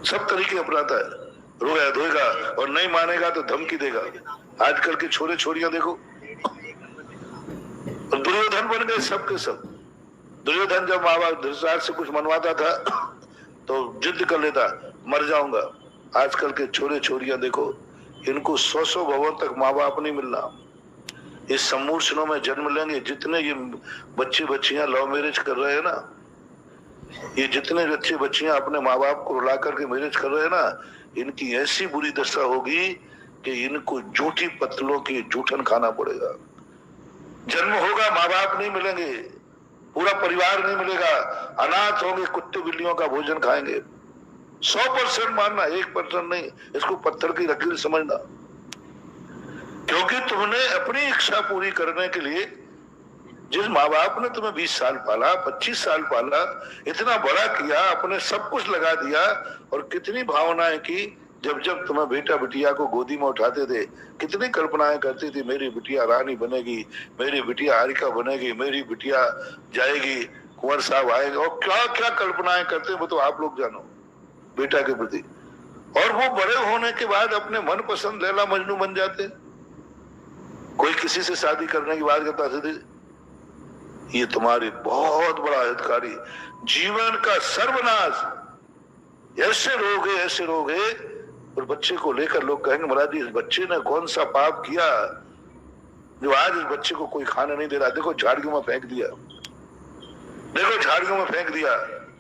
सब तरीके अपनाता है, रोया धोएगा और नहीं मानेगा तो धमकी देगा। आजकल के छोरे छोरियां देखो, दुर्योधन बन गए सब के सब। दुर्योधन जब माँ बाप धृतराष्ट्र से कुछ मनवाता था तो जिद कर लेता, मर जाऊंगा। आजकल के छोरे छोरियां देखो, इनको 100 भवन तक माँ बाप नहीं मिलना। इस समूर्छनों में जन्म लेंगे। जितने ये बच्चे बच्चियां लव मैरिज कर रहे हैं ना, ये जितने बच्चे बच्चियां अपने माँ बाप को रुला करके मैरिज कर रहे हैं ना, इनकी ऐसी बुरी दशा होगी कि इनको जूठी पत्तलों की जूठन खाना पड़ेगा। जन्म होगा, माँ बाप नहीं मिलेंगे, पूरा परिवार नहीं मिलेगा, अनाथ होंगे, कुत्ते बिल्लियों का भोजन खाएंगे। 100% मानना, 1% नहीं। इसको पत्थर की लकीर समझना। क्योंकि तुमने अपनी इच्छा पूरी करने के लिए, जिस माँ बाप ने तुम्हें 20 साल पाला, 25 साल पाला, इतना बड़ा किया, अपने सब कुछ लगा दिया, और कितनी भावनाएं की। जब जब तुम्हें बेटा बिटिया को गोदी में उठाते थे, कितनी कल्पनाएं करती थी, मेरी बिटिया रानी बनेगी, मेरी बिटिया हारिका बनेगी, मेरी बिटिया जाएगी, कुंवर साहब आएंगे, और क्या क्या कल्पनाएं करते, वो तो आप लोग जानो बेटा के प्रति। और वो बड़े होने के बाद अपने मनपसंद लैला मजनू बन जाते। कोई किसी से शादी करने की बात करता थे, ये तुम्हारी बहुत बड़ा हितकारी, जीवन का सर्वनाश, ऐसे रोग है। और बच्चे को लेकर लोग कहेंगे, महाराज जी इस बच्चे ने कौन सा पाप किया जो आज इस बच्चे को कोई खाने नहीं दे रहा। देखो झाड़ियों में फेंक दिया, देखो झाड़ियों में फेंक दिया।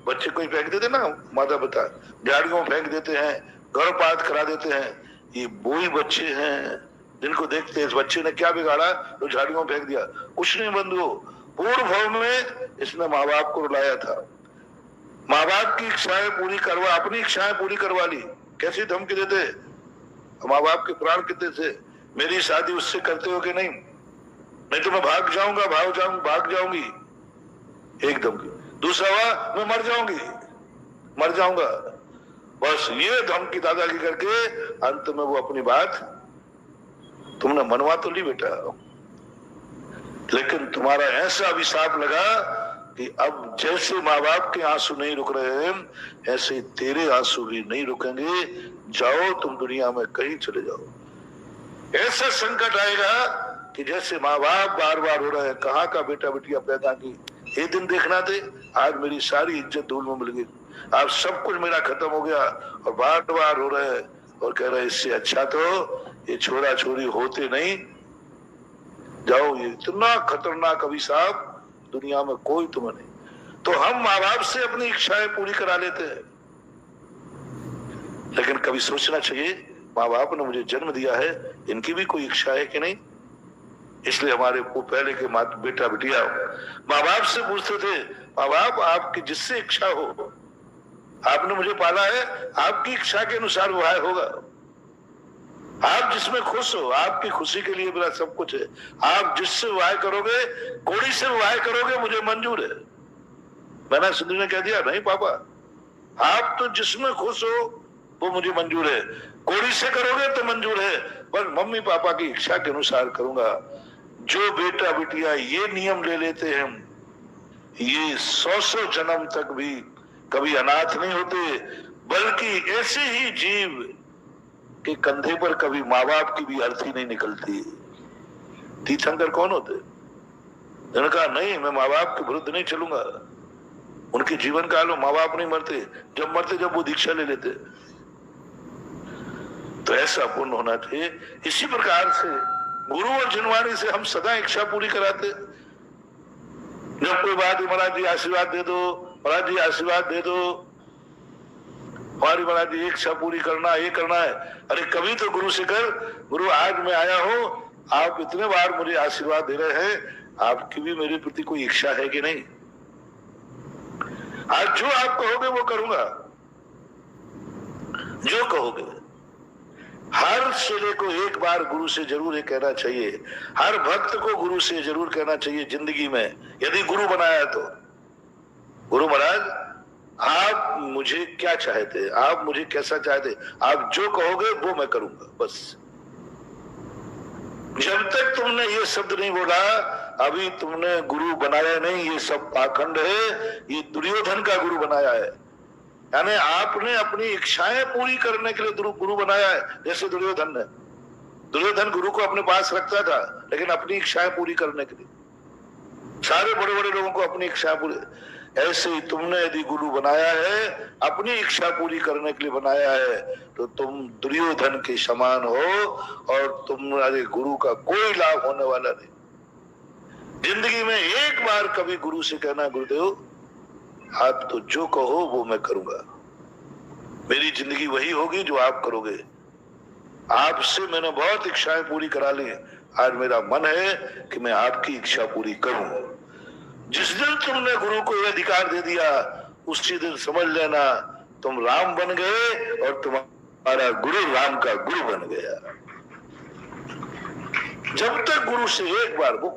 बच्चे को ही फेंक देते ना माता पिता, झाड़ियों में फेंक देते हैं, गर्भपात करा देते हैं। ये वही बच्चे हैं जिनको देखते हैं, इस बच्चे ने क्या बिगाड़ा तो झाड़ियों में फेंक दिया। कुछ नहीं बंधु, पूर्व भव में इसने माँ बाप को रुलाया था, माँ बाप की इच्छाएं पूरी करवा, अपनी इच्छाएं पूरी करवा ली। कैसी धमकी देते, माँ बाप के प्राण कितने थे, मेरी शादी उससे करते हो कि नहीं, नहीं तो मैं भाग जाऊंगा, भाग जाऊंगी, एक धमकी। दूसरा हुआ, मैं मर जाऊंगा। बस ये धमकी दादागी करके अंत में वो अपनी बात तुमने मनवा तो ली बेटा, लेकिन तुम्हारा ऐसा अभिशाप लगा कि अब जैसे माँ बाप के आंसू नहीं रुक रहे हैं, ऐसे तेरे आंसू भी नहीं रुकेंगे। जाओ तुम दुनिया में कहीं चले जाओ। ऐसा संकट आएगा कि जैसे माँ बाप बार बार रो रहे हैं, कहाँ का बेटा बेटिया पैदा की, ये दिन देखना थे, आज मेरी सारी इज्जत धूल में मिल गई, आज सब कुछ मेरा खत्म हो गया। और बार बार रो रहे हैं और कह रहे हैं इससे अच्छा तो ये छोरा छोरी होते नहीं। जाओ, ये इतना खतरनाक अभिशाप दुनिया में कोई तुम्हें नहीं। तो हम माँ बाप से अपनी इच्छाएं पूरी करा लेते हैं, लेकिन कभी सोचना चाहिए माँ बाप ने मुझे जन्म दिया है, इनकी भी कोई इच्छा है कि नहीं। इसलिए हमारे को पहले के बेटा बिटिया माँ बाप से पूछते थे, माँ बाप आपकी जिससे इच्छा हो, आपने मुझे पाला है, आपकी इच्छा के अनुसार विवाह होगा, आप जिसमें खुश हो, आपकी खुशी के लिए मेरा सब कुछ है। आप जिससे विवाह करोगे, कोड़ी से विवाह करोगे, मुझे मंजूर है। मैंने सुंदरी ने कह दिया, नहीं पापा, आप तो जिसमें खुश हो वो मुझे मंजूर है, कोड़ी से करोगे तो मंजूर है, पर मम्मी पापा की इच्छा के अनुसार करूंगा। जो बेटा बिटिया ये नियम ले लेते हैं, ये 100 जन्म तक भी कभी अनाथ नहीं होते, बल्कि ऐसे ही जीव के कंधे पर कभी माँ बाप की भी अर्थी नहीं निकलती। तीर्थंकर कौन होते? उन्होंने कहा नहीं, मैं माँ बाप के विरुद्ध नहीं चलूंगा। उनके जीवन काल में माँ बाप नहीं मरते, जब वो दीक्षा ले लेते। तो ऐसा पुण्य होना चाहिए। इसी प्रकार से गुरु और जिनवाणी से हम सदा इच्छा पूरी कराते। जब कोई बात, महाराज जी आशीर्वाद दे दो, महाराज जी आशीर्वाद दे दो, हमारी महाराज जी इच्छा पूरी करना, ये करना है। अरे कभी तो गुरु से कर, गुरु आज मैं आया हूं, आप इतने बार मुझे आशीर्वाद दे रहे हैं, आपकी भी मेरे प्रति कोई इच्छा है कि नहीं। आज जो आप कहोगे वो करूंगा, जो कहोगे। हर शिले को एक बार गुरु से जरूर ये कहना चाहिए, हर भक्त को गुरु से जरूर कहना चाहिए जिंदगी में, यदि गुरु बनाया तो, गुरु महाराज आप मुझे क्या चाहते, आप मुझे कैसा चाहते, आप जो कहोगे वो मैं करूंगा। बस जब तक तुमने ये शब्द नहीं बोला, अभी तुमने गुरु बनाया नहीं। ये सब पाखंड है, ये दुर्योधन का गुरु बनाया है। यानी आपने अपनी इच्छाएं पूरी करने के लिए गुरु बनाया है। जैसे दुर्योधन गुरु को अपने पास रखता था, लेकिन अपनी इच्छाएं पूरी करने के लिए। सारे बड़े बड़े लोगों को अपनी इच्छा पूरी, ऐसे ही तुमने यदि गुरु बनाया है, अपनी इच्छा पूरी करने के लिए बनाया है, तो तुम दुर्योधन के समान हो और तुम्हारे गुरु का कोई लाभ होने वाला नहीं। जिंदगी में एक बार कभी गुरु से कहना, गुरुदेव आप तो जो कहो वो मैं करूंगा, मेरी जिंदगी वही होगी जो आप करोगे। आपसे मैंने बहुत इच्छाएं पूरी करा ली, आज मेरा मन है कि मैं आपकी इच्छा पूरी करूं। जिस दिन तुमने गुरु को यह अधिकार दे दिया, उसी दिन समझ लेना तुम राम बन गए और तुम्हारा गुरु राम का गुरु बन गया। जब तक गुरु से एक बार वो